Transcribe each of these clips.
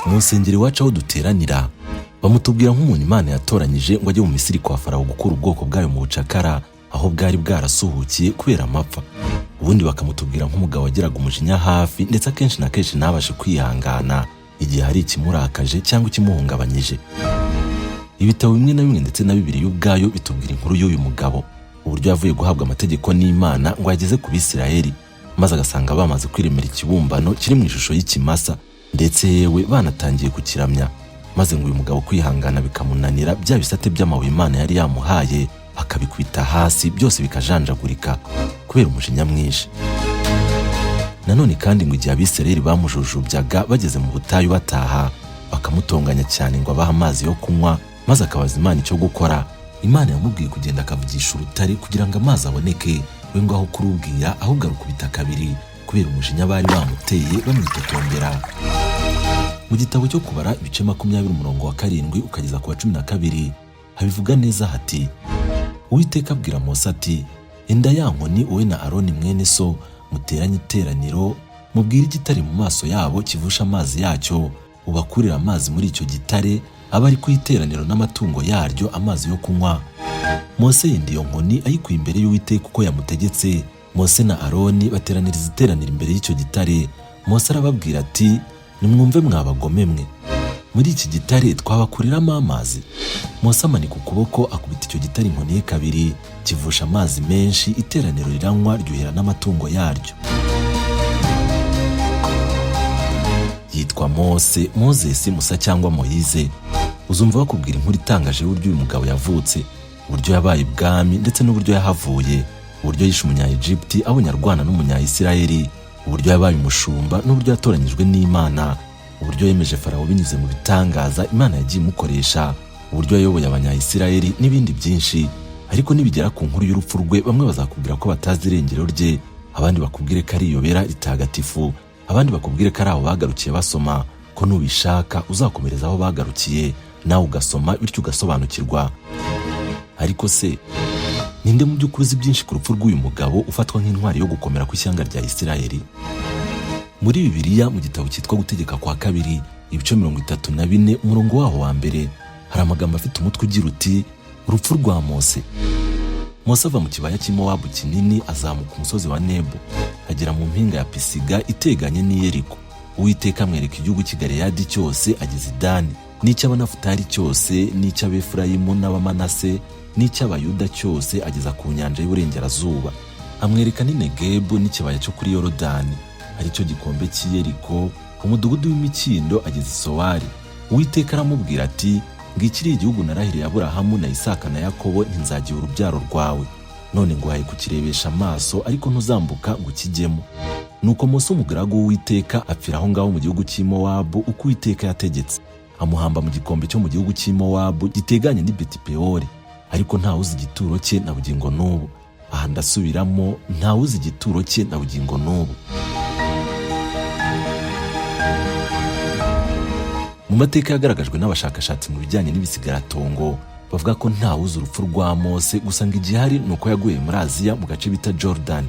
mu nsengero iwacu aho duteranira bamutubwira nk'umuntu Imana yatoranyije ngo ajye mu Misiri kwa Farawo gukura ubwoko bwayo mu bucakara aho bwari bwarasuhukiye kubera amapfa. Ubundi bakamutubwira nk'umugabo wagiraga umujinya hafi ndetse akenshi na kenshi ntabashe kwihangana igihe hari ikimurakaje cyangwa ikimuhungabanyije. Ibitabo bimwe na bimwe ndetse na Bibiliya ubwayo bitubwira inkuru y'uyu mugabo, uburyo yavuye guhabwa amategeko n'Imana ngo ageze ku Bisirayeli, maze agasanga bamaze kwiremera ikibumbano kiri mu ishusho y'ikimasa, ndetse yewe banatangiye kukiramya, maze ngo uyu mugabo kwihangana bikamunanira, bya bisate by'amabuye Imana yari yamuhaye akabikubita hasi, byose bikajanjagurika kubera umujinya mwinshi. Nanone kandi ngo igihe Abisirayeli bamujujubyaga bageze mu butayu bataha, bakamutonganya cyane ngo abahe amazi yo kunywa, maze akabaza Imana icyo gukora. Imana yamubwiye kugenda akavugisha urutare kugira ngo amazi aboneke, we ngo aho kurubwira ahubwo arukubita kabiri kubera umujinya bari bamuteye bamwitotombera. Mu gitabo cyo kubara ibice 20 umurongo wa 7 ukageza ku wa 12 habivuga neza hati: Uwiteka abwira Mose ati, enda ya nkoni wowe na Aroni mwene so muteranye iteraniro, mubwire igitare mu maso yabo kivusha amazi yacyo, ubakurira amazi muri icyo gitare, aba ari ku iteraniro n'amatungo yaryo amazi yo kunywa. Mose yenda iyo nkoni ayikuye imbere y'Uwiteka uko yamutegetse. Mose na Aroni bateraniriza iteraniro imbere y'icyo gitare. Mose arababwira ati, nimwumve mwabagome mwe, muri iki gitare twabakuriramo amazi? Mose amanika ukuboko akubita icyo gitare inkoni ye kabiri, kivusha amazi menshi, iteraniro riranywa ryuhira n'amatungo yaryo. Yitwa Mose, Moses, Musa cyangwa Moyize. Uzumva bakubwira inkuru itangaje y'uburyo uyu mugabo yavutse, uburyo yabaye ibwami ndetse n'uburyo yahavuye, uburyo yishe umunya-Egypti abonye arwana n'umunya-Isirayeli, uburyo yabaye umushumba n'uburyo yatoranyijwe n'Imana, uburyo yemeje Farawo binyuze mu bitangaza Imana yagiye imukoresha, uburyo yayoboye abanya-Isirayeli n'ibindi byinshi. Ariko nibigera ku nkuru y'urupfu rwe, bamwe bazakubwira ko batazi irengero rye, abandi bakubwire ko ari iyobera ritagatifu, abandi bakubwire ko ari aho bagarukiye basoma, ko nubishaka uzakomereza aho bagarukiye nawe ugasoma bityo ugasobanukirwa. Ariko se ninde mu by'ukuri uzi byinshi ku rupfu rw'uyu mugabo ufatwa nk'intwari yo gukomera ku ishyanga rya Isirayeli? Muri Bibiliya mu gitabo cyitwa Gutegeka kwa kabiri ibice 34 umurongo waho wa mbere hari amagambo afite umutwe ugira uti: urupfu rwa Mose. Mose ava mu kibaya cy'Imowabu kinini azamuka umusozi wa Nebo, agera mu mpinga ya Pisiga iteganye n'i Yeriko. Uwiteka amwereka igihugu cy'i Galeyadi cyose ageze i Dani, n'icy'Abanafutali cyose, n'icy'Abefurayimu n'Abamanase, n'icy'Abayuda cyose ageza ku nyanja y'Uburengerazuba. Amwereka n'i Negebu n'ikibaya cyo kuri Yorodani, aricyo gikombe cy'i Yeriko, umudugudu w'imikindo ageze i Sowari. Uwiteka aramubwira ati, ngikiri igihugu narahiriye Aburahamu na Isaka na Yakobo, ntinzagiha urubyaro rwawe. None nguhaye kukirebesha amaso, ariko ntuzambuka ngo ukijyemo. Nuko Mose umugaragu w'Uwiteka apfira aho ngaho mu gihugu cy'i Mowabu uko Uwiteka yategetse. Amuhamba mu gikombe cyo mu gihugu cy'i Mowabu giteganye n'i Beti-Peori, ariko ntawuzi igituro cye na bugingo n'ubu. Aha ndasubiramo, ntawuzi igituro cye na bugingo n'ubu. Mu mateka yagaragajwe n'abashakashatsi mu bijyanye n'ibisigaratongo, bavuga ko ntawuzi urupfu rwa Mose, gusa ngo igihari ni uko yaguye muri Aziya mu gace bita Jordan.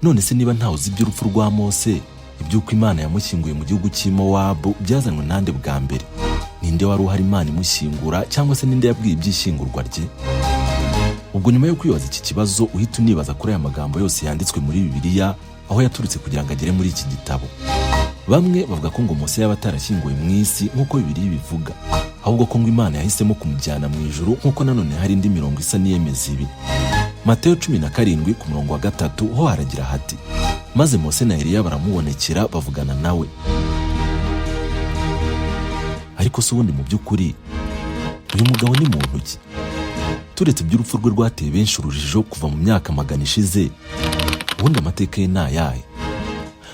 None se niba ntawuzi iby'urupfu rwa Mose, iby'uko Imana yamushyinguye mu gihugu cy'i Mowabu byazanwe nande bwa mbere? Ninde wari uhari Imana imushyingura, cyangwa se ninde yabwiye iby'ishyingurwa rye? Ubwo nyuma yo kwibaza iki kibazo uhita unibaza kuri aya magambo yose yanditswe muri Bibiliya aho yaturutse kugira ngo agere muri iki gitabo. Bamwe bavuga ko ngo Mose yaba atarashyinguwe mu isi nk'uko Bibiliya bivuga, ahubwo ko ngo Imana yahisemo kumujyana mu ijuru, nk'uko nanone hari indi mirongo isa n'iyemeza ibi. Mateyo 17 ku murongo wa 3 ho haragira hati: maze Mose na Eliya baramubonekera bavugana nawe. Ariko se ubundi mu by'ukuri uyu mugabo ni muntu ki? Turetse iby'urupfu rwe rwateye benshi urujijo kuva mu myaka magana ishize, ubundi amateka ye nayahe?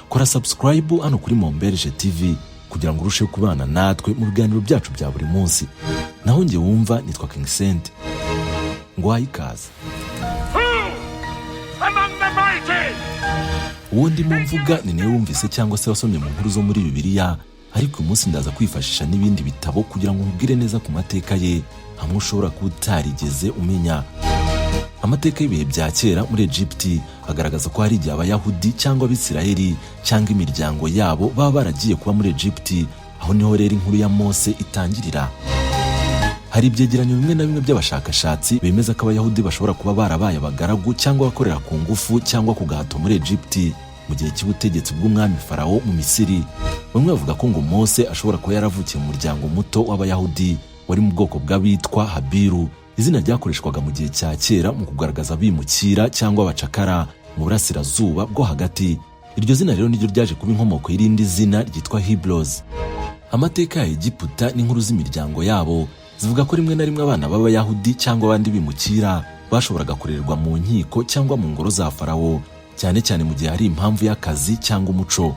Kora subscribe hano kuri Momberge TV kugira ngo urusheho kubana natwe mu biganiro byacu bya buri munsi. Naho njye wumva nitwa King Sent. Ngwaye ikaze. Uwo ndimo mvuga ni nawe wumvise cyangwa se wasomye mu nkuru zo muri Bibiliya, ariko uyu munsi ndaza kwifashisha n'ibindi bitabo kugira ngo nkubwire neza ku mateka ye, hamwe ushobora kuba utarigeze umenya. Amateka y'ibihe bya kera muri Egypti agaragaza ko hari igihe Abayahudi cyangwa Abisirayeli cyangwa imiryango yabo baba baragiye kuba muri Egypte. Aho niho rero inkuru ya Mose itangirira. Hari ibyegeranyo bimwe na bimwe by'abashakashatsi bemeza ko Abayahudi bashobora kuba barabaye abagaragu cyangwa abakorera ku ngufu cyangwa ku gahato muri Egypte mu gihe cy'ubutegetsi bw'umwami Farawo mu Misiri. Bamwe bavuga ko ngo Mose ashobora kuba yaravukiye mu muryango muto w'Abayahudi wari mu bwoko bw'abitwa Habiru, izina ryakoreshwaga mu gihe cya kera mu kugaragaza abimukira cyangwa abacakara mu burasirazuba bwo hagati. Iryo zina rero niryo ryaje kuba inkomoko y'irindi zina ryitwa Hebrews. Amateka ya Egiputa n'inkuru z'imiryango yabo zivuga ko rimwe na rimwe abana b'Abayahudi cyangwa abandi bimukira bashoboraga kurererwa mu nkiko cyangwa mu ngoro za Farawo, cyane cyane mu gihe hari impamvu y'akazi cyangwa umuco.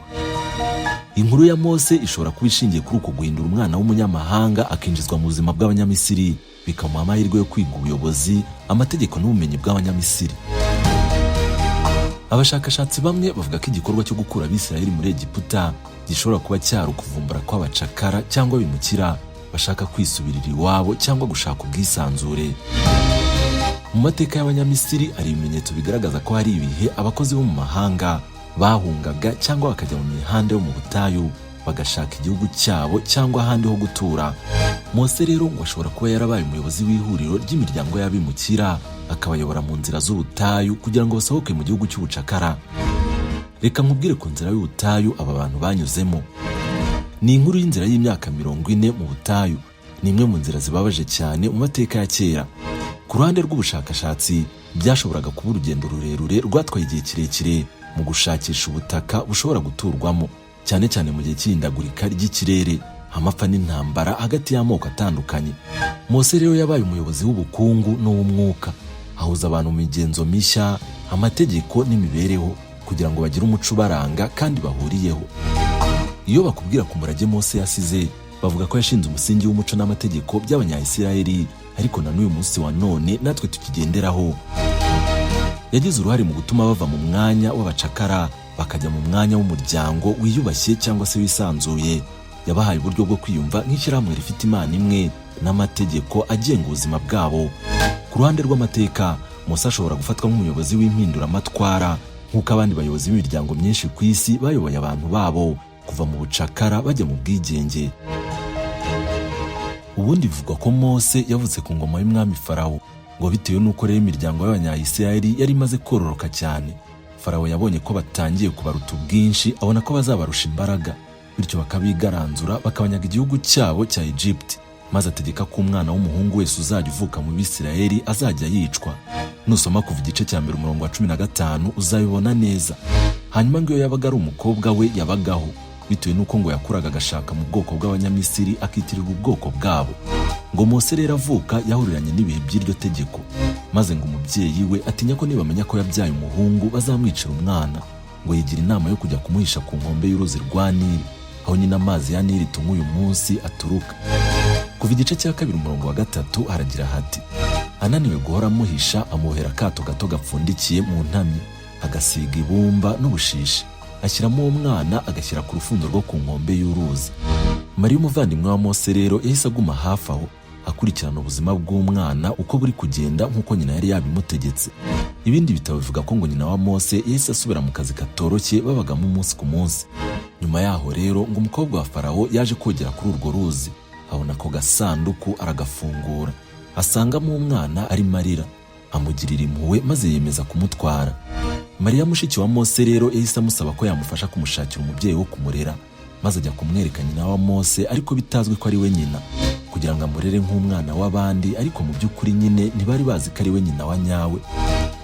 Inkuru ya Mose ishobora kuba ishingiye kuri uko guhindura umwana w'umunyamahanga akinjizwa mu buzima bw'Abanyamisiri, bikamuha amahirwe yo kwiga ubuyobozi, amategeko n'ubumenyi bw'Abanyamisiri. Abashakashatsi bamwe bavuga ko igikorwa cyo gukura Abisirayeli muri Egiputa gishobora kuba cyari ukuvumbura kw'abacakara cyangwa bimukira bashaka kwisubirira iwabo cyangwa gushaka ubwisanzure. Mu mateka y'Abanyamisiri hari ibimenyetso bigaragaza ko hari ibihe abakozi bo mu mahanga bahungaga cyangwa bakajya mu mihanda yo mu butayu bagashaka igihugu cyabo cyangwa ahandi ho gutura. Mose rero ngo ashobora kuba yarabaye umuyobozi w'ihuriro ry'imiryango y'abimukira, akabayobora mu nzira z'ubutayu kugira ngo basohoke mu gihugu cy'ubucakara. Reka nkubwire ku nzira y'ubutayu aba bantu banyuzemo. Ni inkuru y'inzira y'imyaka 40 mu butayu. Ni imwe mu nzira zibabaje cyane mu mateka ya kera. Ku ruhande rw'ubushakashatsi byashoboraga kuba urugendo rurerure rwatwaye igihe kirekire mu gushakisha ubutaka bushobora guturwamo, cyane cyane mu gihe cy'ihindagurika ry'ikirere, amapfa n'intambara hagati y'amoko atandukanye. Mose rero yabaye umuyobozi w'ubukungu n'uw'umwuka, ahuza abantu mu migenzo mishya, amategeko n'imibereho kugira ngo bagire umuco ubaranga kandi bahuriyeho. Iyo bakubwira ku murage Mose yasize, bavuga ko yashinze umusingi w'umuco n'amategeko by'Abanyayisiraheli, ariko na n'uyu munsi wa none natwe tukigenderaho. Yagize uruhare mu gutuma bava mu mwanya w'abacakara bakajya mu mwanya w'umuryango wiyubashye cyangwa se wisanzuye. Yabahaye uburyo bwo kwiyumva nk'ishyirahamwe rifite Imana imwe n'amategeko agenga ubuzima bwabo. Ku ruhande rw'amateka, Mose ashobora gufatwa nk'umuyobozi w'impinduramatwara nk'uko abandi bayobozi b'imiryango myinshi ku isi bayoboye abantu babo kuva mu bucakara bajya mu bwigenge. Ubundi bivugwa ko Mose yavutse ku ngoma y'umwami Farawo, ngo bitewe n'uko rero imiryango y'Abanyayisiraheli yari imaze kororoka cyane, Farawo yabonye ko batangiye kubaruta ubwinshi, abona ko bazabarusha imbaraga, bityo bakabigaranzura bakabanyaga igihugu cyabo cya Egypte, maze ategeka ko umwana w'umuhungu wese uzajya uvuka mu Bisirayeli azajya yicwa. Nusoma kuva igice cya mbere umurongo wa 15 uzabibona neza. Hanyuma ngo iyo yabaga ari umukobwa we yabagaho, bitewe n'uko ngo yakuraga agashaka mu bwoko bw'Abanyamisiri akitirirwa ubwoko bwabo. Ngo Mose rero avuka yahuriranye n'ibihe by'iryo tegeko, maze ngo umubyeyi we atinya ko nibamenya ko yabyaye umuhungu bazamwicira umwana. Ngo yigira inama yo kujya kumuhisha ku nkombe y'uruzi rwa Nili, aho nyine amazi ya Nili tunywa uyu munsi aturuka. Kuva igice cya 2 umurongo wa 3 haragira hati: ananiwe guhora amuhisha, amuhera akato gato gapfundikiye mu ntamyi, agasiga ibumba n'ubushishi, ashyiramo uwo mwana agashyira ku rufundo rwo ku nkombe y'uruzi. Mariya umuvandimwe wa Mose rero yahise aguma hafi aho, akurikirana ubuzima bw'umwana uko buri kugenda nk'uko nyina yari yabimutegetse. Ibindi bitabo bivuga ko ngo nyina wa Mose yahise asubira mu kazi katoroshye babagamo umunsi ku munsi. Nyuma yaho rero ngo umukobwa wa Farawo yaje kogera kuri urwo ruzi, abona ko gasanduku aragafungura, asangamo umwana ari marira, amugirira impuhwe maze yemeza kumutwara. Mariya mushiki wa Mose rero yahise amusaba ko yamufasha kumushakira umubyeyi wo kumurera, maze ajya kumwereka nyina wa Mose, ariko bitazwi ko ari we nyina, kugira ngo amurere nk'umwana w'abandi, ariko mu by'ukuri nyine ntibari bazi ko ari we nyina wa nyawe.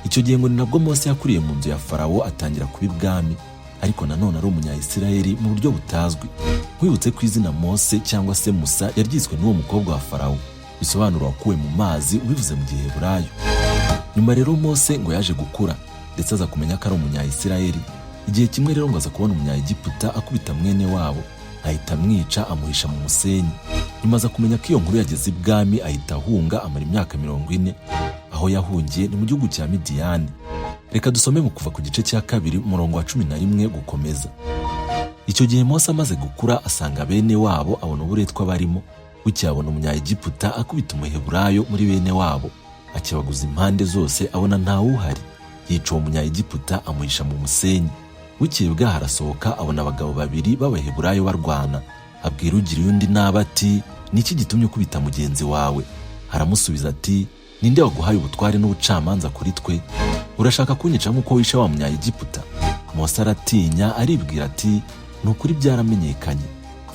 Icyo gihe ngo ni nabwo Mose yakuriye mu nzu ya Farawo atangira kuba ibwami, ariko nanone ari umunyayisiraheli mu buryo butazwi. Nkwibutse ko izina Mose cyangwa se Musa yaryiswe n'uwo mukobwa wa Farawo, bisobanura wakuwe mu mazi ubivuze mu Giheburayo. Nyuma rero Mose ngo yaje gukura, ndetse aza kumenya ko ari umunyayisiraheli. Igihe kimwe rero ngo aza kubona Umunyayegiputa akubita mwene wabo, ahita amwica amuhisha mu musenyi. Nyuma aza kumenya ko iyo nkuru yageze ibwami, ahita ahunga amara imyaka 40. Aho yahungiye ni mu gihugu cya Midiyani. Reka dusome mu kuva ku gice cya 2 umurongo wa 11 gukomeza. Icyo gihe Mose amaze gukura asanga bene wabo, abona uburetwa barimo, bucyabona Umunyayegiputa akubita Umuheburayo muri bene wabo, akibaguza impande zose abona nta uhari. yica uwo munyayegiputa amuhisha mu musenyi. Bukeye bwaho arasohoka abona abagabo babiri b'Abaheburayo barwana. Abwira ugiriye undi nabi ati, niki gitumye ukubita mugenzi wawe? Aramusubiza ati, ninde waguhaye ubutware n'ubucamanza kuri twe? Urashaka kunyica nk'uko wishe wa munyayegiputa? Mose aratinya aribwira ati, nukuri byaramenyekanye.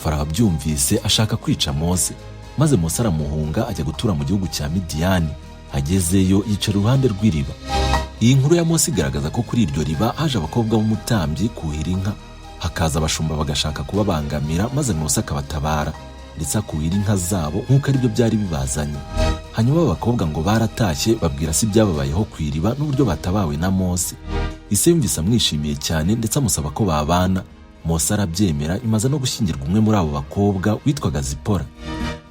Farawo abyumvise ashaka kwica Mose, maze Mose aramuhunga ajya gutura mu gihugu cya Midiyani. Agezeyo yicara iruhande rw'iriba. Iyi nkuru ya Mose igaragaza ko kuri iryo riba haje abakobwa b'umutambyi kuhira inka, hakaza abashumba bagashaka kubabangamira, maze Mose akabatabara ndetse akuhira inka zabo nk'uko aribyo byari bibazanye. Hanyuma abakobwa ngo baratashye babwira se ibyababayeho ku iriba n'uburyo batabawe na Mose. Ise yumvise amwishimiye cyane ndetse amusaba ko babana. Mose arabyemera, imaze no gushyingirwa umwe muri abo bakobwa witwaga Zipora.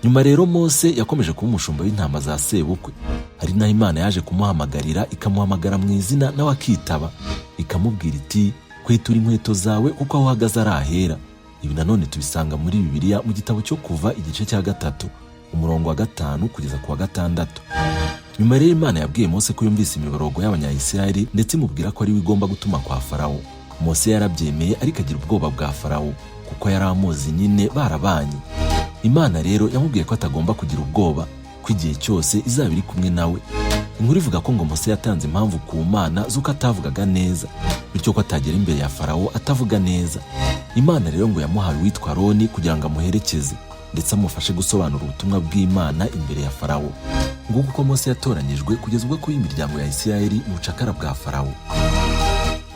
Nyuma rero Mose yakomeje kuba umushumba w'intama za sebukwe, ari naho Imana yaje kumuhamagarira, ikamuhamagara mu izina nawe akitaba, ikamubwira iti, kwetura inkweto zawe kuko aho uhagaze ari ahera. Ibi nanone tubisanga muri Bibiliya mu gitabo cyo Kuva igice cya 3 umurongo wa 5 kugeza ku wa 6. Nyuma rero Imana yabwiye Mose ko yumvise imiborogo y'Abanyayisiraheli ndetse imubwira ko ari we igomba gutuma kwa Farawo. Mose yarabyemeye ariko agira ubwoba bwa Farawo kuko yari amuzi nyine barabanye. Imana rero yamubwiye ko atagomba kugira ubwoba, ko igihe cyose izaba iri kumwe nawe. Inkuru ivuga ko ngo Mose yatanze impamvu ku Mana z'uko atavugaga neza, bityo ko atagera imbere ya Farawo atavuga neza. Imana rero ngo yamuhaye uwitwa Aroni kugira ngo amuherekeze ndetse amufashe gusobanura ubutumwa bw'Imana imbere ya Farawo. Nguko uko Mose yatoranyijwe kugeza ubwo kuba imiryango ya Isiraheli mu bucakara bwa Farawo.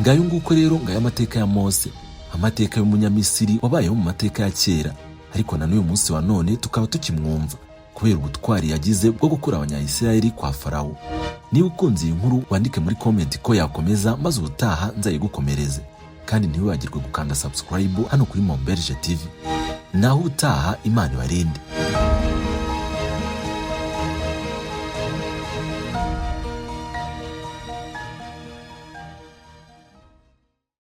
Ngayo nguko rero ngaya amateka ya Mose, amateka y'umunyamisiri wabayeho mu mateka ya kera, ariko na n'uyu munsi wa none tukaba tukimwumva kubera ubutwari yagize bwo gukura Abanyayisiraheli kwa Farawo. Niba ukunze iyi nkuru wandike muri comment ko yakomeza, maze ubutaha nzayigukomereze. Kandi ntiwibagirwe gukanda subscribe hano kuri Momberge TV. Naho ubutaha Imana ibarinde.